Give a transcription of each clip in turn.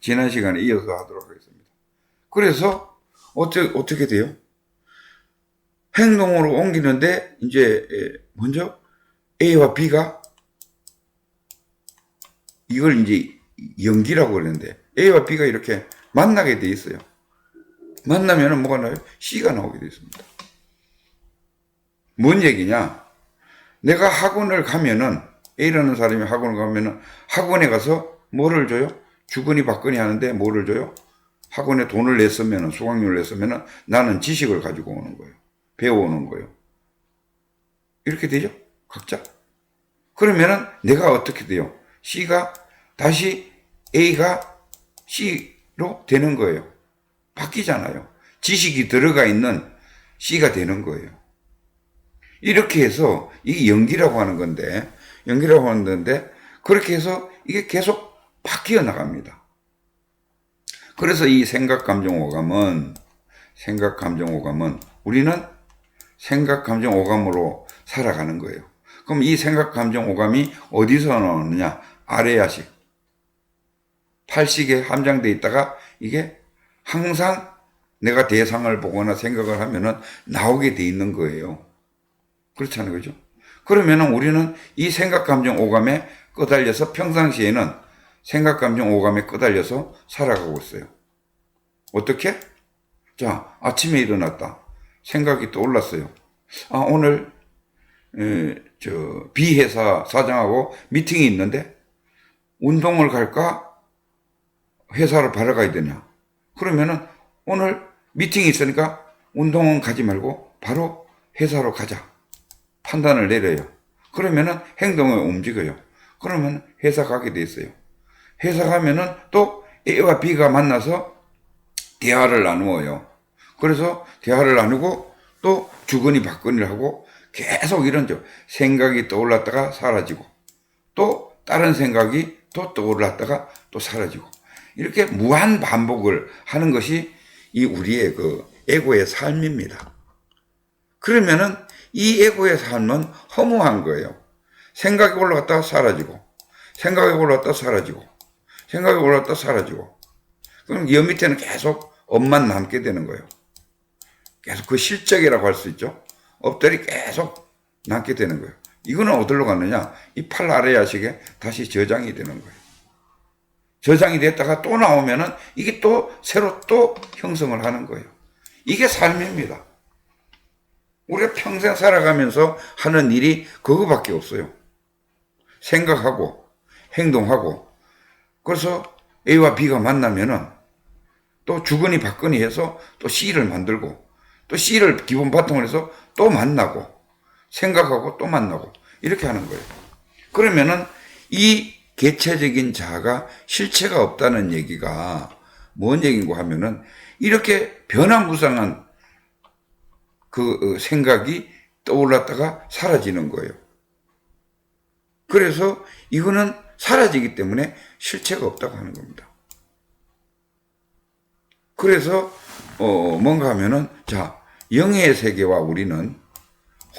지난 시간에 이어서 하도록 하겠습니다. 그래서 어떻게 돼요? 행동으로 옮기는데 이제 먼저 A와 B가 이걸 이제 연기라고 그러는데 A와 B가 이렇게 만나게 돼 있어요. 만나면은 뭐가 나요? C가 나오게 돼 있습니다. 뭔 얘기냐? 내가 학원을 가면은 A라는 사람이 학원을 가면은 학원에 가서 뭐를 줘요? 주거니 받거니 하는데 뭐를 줘요? 학원에 돈을 냈으면은 수강료를 냈으면은 나는 지식을 가지고 오는 거예요. 배워오는 거예요. 이렇게 되죠? 각자. 그러면은 내가 어떻게 돼요? C가 다시 A가 C로 되는 거예요. 바뀌잖아요. 지식이 들어가 있는 C가 되는 거예요. 이렇게 해서 이게 연기라고 하는 건데, 그렇게 해서 이게 계속 바뀌어 나갑니다. 그래서 이 생각, 감정, 오감은 우리는 생각, 감정, 오감으로 살아가는 거예요. 그럼 이 생각, 감정, 오감이 어디서 나오느냐? 아래야식. 팔식에 함장되어 있다가 이게 항상 내가 대상을 보거나 생각을 하면은 나오게 돼 있는 거예요. 그렇잖아요. 그죠? 그러면은 우리는 이 생각, 감정, 오감에 끄달려서 평상시에는 생각, 감정, 오감에 끄달려서 살아가고 있어요. 어떻게? 자, 아침에 일어났다. 생각이 떠올랐어요. 아, 오늘 B 회사 사장하고 미팅이 있는데 운동을 갈까? 회사를 바로 가야 되냐? 그러면은 오늘 미팅이 있으니까 운동은 가지 말고 바로 회사로 가자. 판단을 내려요. 그러면은 행동을 움직여요. 그러면 회사 가게 돼 있어요. 회사 가면은 또 A와 B가 만나서 대화를 나누어요. 그래서 대화를 나누고 또 주거니 받거니를 하고 계속 이런 생각이 떠올랐다가 사라지고 또 다른 생각이 또 떠올랐다가 또 사라지고 이렇게 무한 반복을 하는 것이 이 우리의 그 에고의 삶입니다. 그러면은 이 에고의 삶은 허무한 거예요. 생각이 올라갔다가 사라지고 생각이 올라갔다가 사라지고 생각이 올라갔다가 사라지고 그럼 여 밑에는 계속 업만 남게 되는 거예요. 계속 그 실적이라고 할 수 있죠. 업들이 계속 남게 되는 거예요. 이거는 어디로 갔느냐? 이 팔 아래 야식에 다시 저장이 되는 거예요. 저장이 됐다가 또 나오면은 이게 또 새로 또 형성을 하는 거예요. 이게 삶입니다. 우리가 평생 살아가면서 하는 일이 그거밖에 없어요. 생각하고 행동하고 그래서 A와 B가 만나면은 또 주거니 받거니 해서 또 C를 만들고 또 C를 기본 바탕으로 해서 또 만나고 생각하고 또 만나고 이렇게 하는 거예요. 그러면은 이 개체적인 자아가 실체가 없다는 얘기가 뭔 얘기인고 하면은 이렇게 변화무쌍한 그 생각이 떠올랐다가 사라지는 거예요. 그래서 이거는 사라지기 때문에 실체가 없다고 하는 겁니다. 그래서 뭔가 하면은 자 영의 세계와 우리는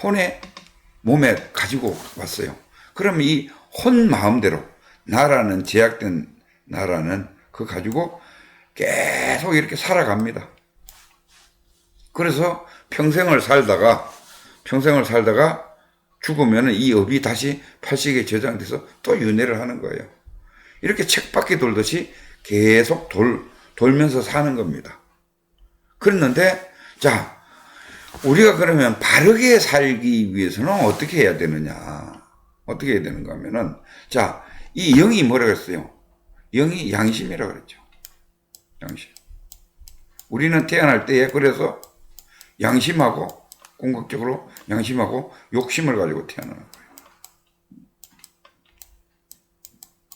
혼의 몸에 가지고 왔어요. 그럼 이 혼 마음대로 나라는 제약된 나라는 그거 가지고 계속 이렇게 살아갑니다. 그래서 평생을 살다가 죽으면 이 업이 다시 팔식에 저장돼서 또 윤회를 하는 거예요. 이렇게 쳇바퀴 돌듯이 계속 돌면서 사는 겁니다. 그랬는데 자 우리가 그러면 바르게 살기 위해서는 어떻게 해야 되느냐? 어떻게 해야 되는가 하면은 자 이 영이 뭐라고 했어요? 영이 양심이라고 그랬죠. 양심. 우리는 태어날 때에 그래서 양심하고 궁극적으로 양심하고 욕심을 가지고 태어나는 거예요.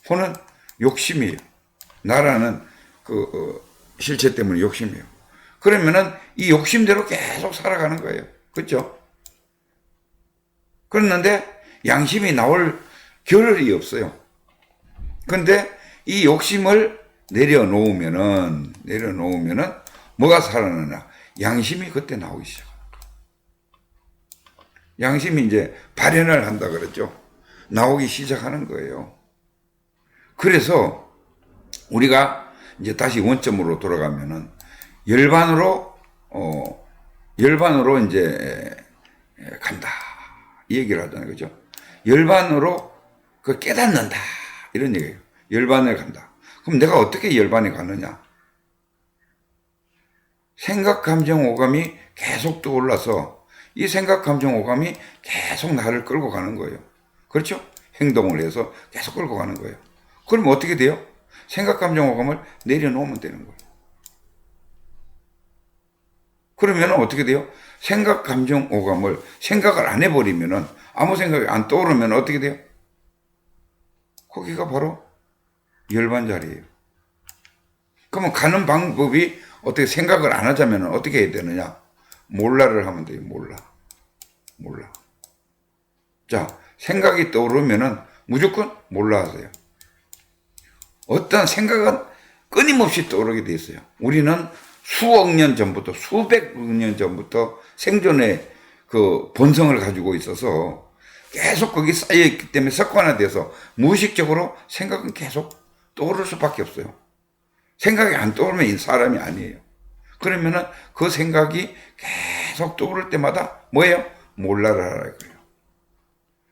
혼은 욕심이에요. 나라는 실체 때문에 욕심이에요. 그러면은 이 욕심대로 계속 살아가는 거예요. 그렇죠? 그랬는데 양심이 나올 겨를이 없어요. 근데 이 욕심을 내려놓으면은 뭐가 살아나냐? 양심이 그때 나오기 시작합니다. 양심이 이제 발현을 한다 그랬죠. 나오기 시작하는 거예요. 그래서 우리가 이제 다시 원점으로 돌아가면은 열반으로 열반으로 이제 간다 이 얘기를 하잖아요, 그죠? 열반으로 그 깨닫는다 이런 얘기예요. 열반을 간다. 그럼 내가 어떻게 열반에 가느냐? 생각, 감정, 오감이 계속 떠올라서 이 생각, 감정, 오감이 계속 나를 끌고 가는 거예요. 그렇죠? 행동을 해서 계속 끌고 가는 거예요. 그럼 어떻게 돼요? 생각, 감정, 오감을 내려놓으면 되는 거예요. 그러면 어떻게 돼요? 생각, 감정, 오감을 생각을 안 해버리면은 아무 생각이 안 떠오르면 어떻게 돼요? 거기가 바로 열반 자리예요. 그러면 가는 방법이 어떻게 생각을 안 하자면 어떻게 해야 되느냐? 몰라를 하면 돼요. 몰라. 자, 생각이 떠오르면은 무조건 몰라 하세요. 어떤 생각은 끊임없이 떠오르게 돼 있어요. 우리는 수억 년 전부터, 수백억 년 전부터 생존의 그 본성을 가지고 있어서 계속 거기 쌓여있기 때문에 습관화돼서 무의식적으로 생각은 계속 떠오를 수밖에 없어요. 생각이 안 떠오르면 사람이 아니에요. 그러면은 그 생각이 계속 떠오를 때마다 뭐예요? 몰라를 하라 이거예요.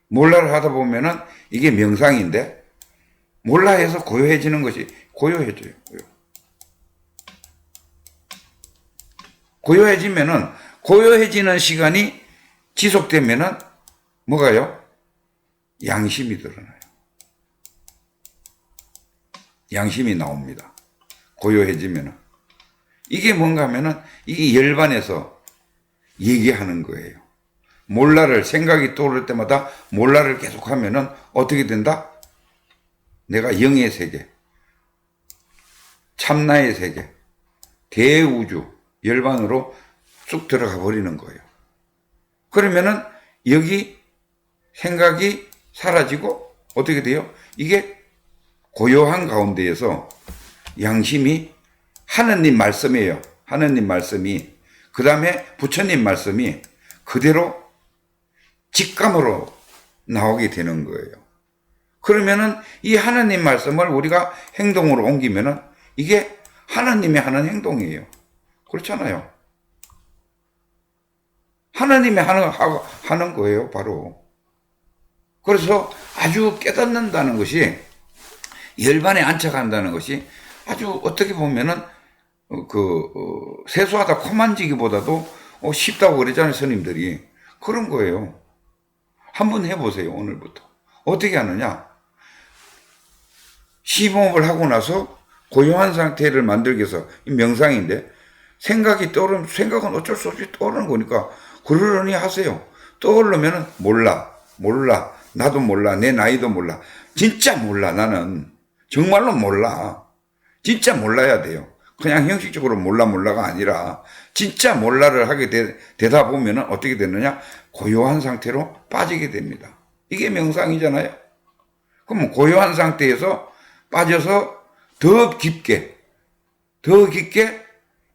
몰라를 하다 보면은 이게 명상인데 몰라 해서 고요해지는 것이 고요해져요. 고요해지면은 고요해지는 시간이 지속되면은 뭐가요? 양심이 드러나요. 양심이 나옵니다. 고요해지면은. 이게 뭔가 하면은 이 열반에서 얘기하는 거예요. 몰라를 생각이 떠오를 때마다 몰라를 계속하면은 어떻게 된다? 내가 영의 세계, 참나의 세계, 대우주, 열반으로 쑥 들어가 버리는 거예요. 그러면은 여기 생각이 사라지고 어떻게 돼요? 이게 고요한 가운데에서 양심이 하느님 말씀이에요. 하느님 말씀이 그 다음에 부처님 말씀이 그대로 직감으로 나오게 되는 거예요. 그러면은 이 하느님 말씀을 우리가 행동으로 옮기면은 이게 하나님이 하는 행동이에요. 그렇잖아요. 하나님이 하는 거예요, 바로. 그래서 아주 깨닫는다는 것이, 열반에 안착한다는 것이 아주 어떻게 보면은, 세수하다 코 만지기보다도 쉽다고 그러잖아요, 스님들이. 그런 거예요. 한번 해보세요, 오늘부터. 어떻게 하느냐? 심호흡을 하고 나서 고요한 상태를 만들기 위해서, 명상인데, 생각이 떠오르면, 생각은 어쩔 수 없이 떠오르는 거니까, 그러려니 하세요. 떠오르면은, 몰라. 나도 몰라. 내 나이도 몰라. 진짜 몰라. 나는. 정말로 몰라. 진짜 몰라야 돼요. 그냥 형식적으로 몰라가 아니라, 진짜 몰라를 하게 되다 보면은 어떻게 되느냐? 고요한 상태로 빠지게 됩니다. 이게 명상이잖아요. 그럼 고요한 상태에서 빠져서 더 깊게,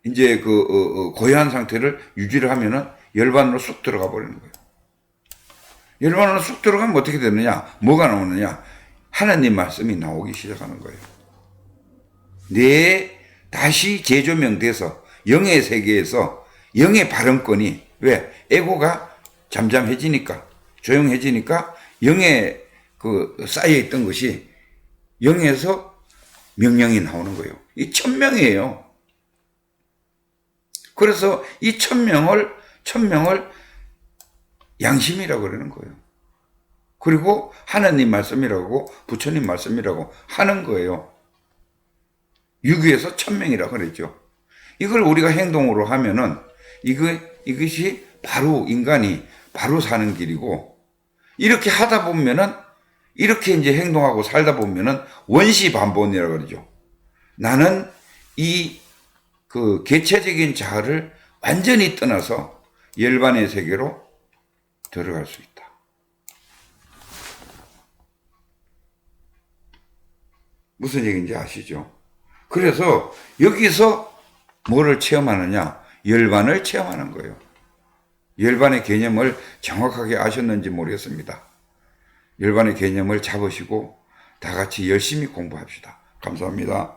이제 고요한 상태를 유지를 하면은 열반으로 쑥 들어가 버리는 거예요. 열반으로 쑥 들어가면 어떻게 되느냐? 뭐가 나오느냐? 하나님 말씀이 나오기 시작하는 거예요. 다시 재조명돼서 영의 세계에서 영의 발언권이 왜? 에고가 잠잠해지니까, 조용해지니까 영에 쌓여있던 것이 영에서 명령이 나오는 거예요. 이 천명이에요. 그래서 이 천명을 양심이라고 그러는 거예요. 그리고 하나님 말씀이라고 부처님 말씀이라고 하는 거예요. 유교에서 천명이라고 그랬죠. 이걸 우리가 행동으로 하면은 이것이 바로 인간이 바로 사는 길이고, 이렇게 하다 보면은 이렇게 이제 행동하고 살다 보면은 원시반본이라고 그러죠. 나는 이 개체적인 자아를 완전히 떠나서 열반의 세계로 들어갈 수 있다. 무슨 얘기인지 아시죠? 그래서 여기서 뭐를 체험하느냐? 열반을 체험하는 거예요. 열반의 개념을 정확하게 아셨는지 모르겠습니다. 열반의 개념을 잡으시고 다 같이 열심히 공부합시다. 감사합니다.